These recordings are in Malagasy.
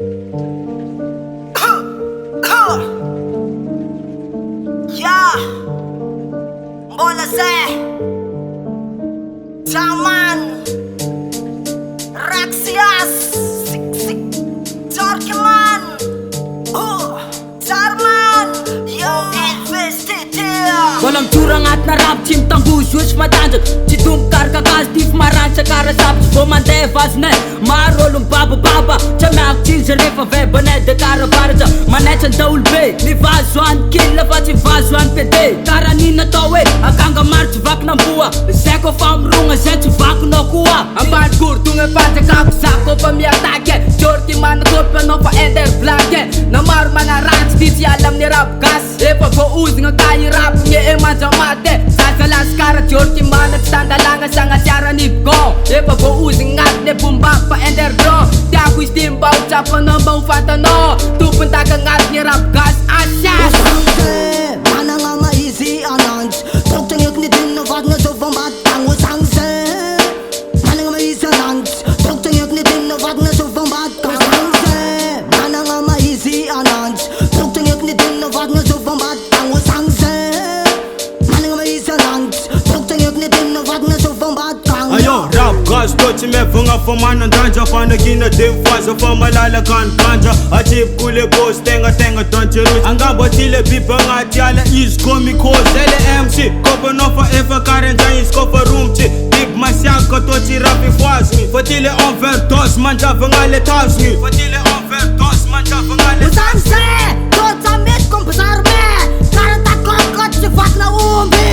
Ja, mbola se Taman Raksias Sik Torkeman Tarman Yo investitia Walang curang at narap cimtang busyos matanjak Citumkar kakastif maranca karasap Bomandevas ne marolong baba Chamak chinsa refa veba ne de karavarja Manechan daul be Ni vazwan killa vachi vazwan pede Karanina towe Akanga march vak ng buwa Seko famrunga senchu vak no kuwa Amban kurtunga vacha kakusako pamiatake Jorti man kopa no pa ender blake Namar mga rats di si alam ni rap gas Epa bouz nga kaya rap nye eman jamate Sasalas kara jorti man at standalanga sa ngasyara nip ko Epa bouz ngat ne bumbak pa ender bro Tiago istimbaw chapa no bau fatano Tupunta ka ngat ni rap gas asya Mana nga maisi anans Trok-tengik ni din na wag na so vambat Ang usang se Mana nga maisi anans Trok-tengik ni din na wag na so vambat Ang usang se Mana nga maisi anans Trok-tengik ni din na wag na so vambat Ang usang se Mana nga maisi anans Trok-tengik ni din na wag na so vambat Ayo, rap gas, toți me vânga făman în danja Pană ghină din fază, fă malala can panja Acip kule gos, tenga tonche ruci Anga bătile bipă ngatiale, is comicos Ele MC, copă nofa efa care în scopă rumci Big masiacă, toți rapi foasmi Fătile overdose, manja vângale tasmi Fătile overdose, manja vângale Usang se Toți amit cum păsarme Care ta cocot ce fac la umbi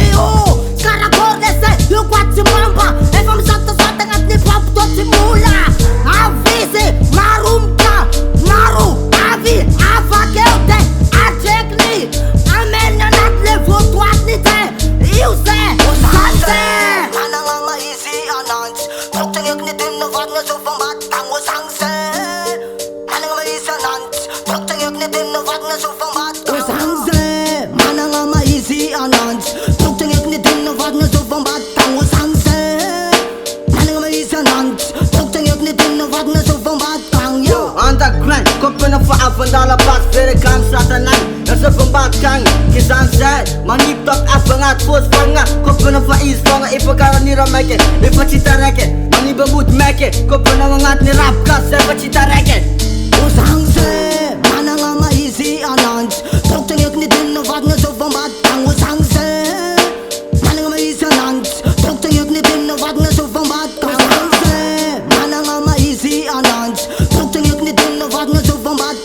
Cara corde se Eu coace mamba E fam sată ngat ni pop tot si mula Avise marumca Maru avi Ava keute Acekni Amenya nat le votuat ni te Eu se Usang se Mana nga maisi anans Trok tengik ni din na wag na so vambat Ang usang se Mana nga maisi anans Trok tengik ni din na wag na so vambat Usang se Mana nga maisi anans Trok tengik ni din na wag na so vambat Ang usang se Mana nga maisi anans Trok tengik ni din na wag na so vambat Ang yo Underground, koppen of avondala pas Vere kam satanan, nasa pembatang Kisan set, manip top afangat Fos fangat, koppen of is Fanga ipagkaran ni rameke, ipachita reke Mani bamut meke, koppen of ngat ni rap gas Ipachita reke Usang se Mana nga maisi anans Trok tengik ni din na wag na so vambat Ang usang se Mana nga maisi anans Trok tengik ni din na wag na so vambat Usang se Mana nga maisi anans Trok tengik ni din na wag na so vambat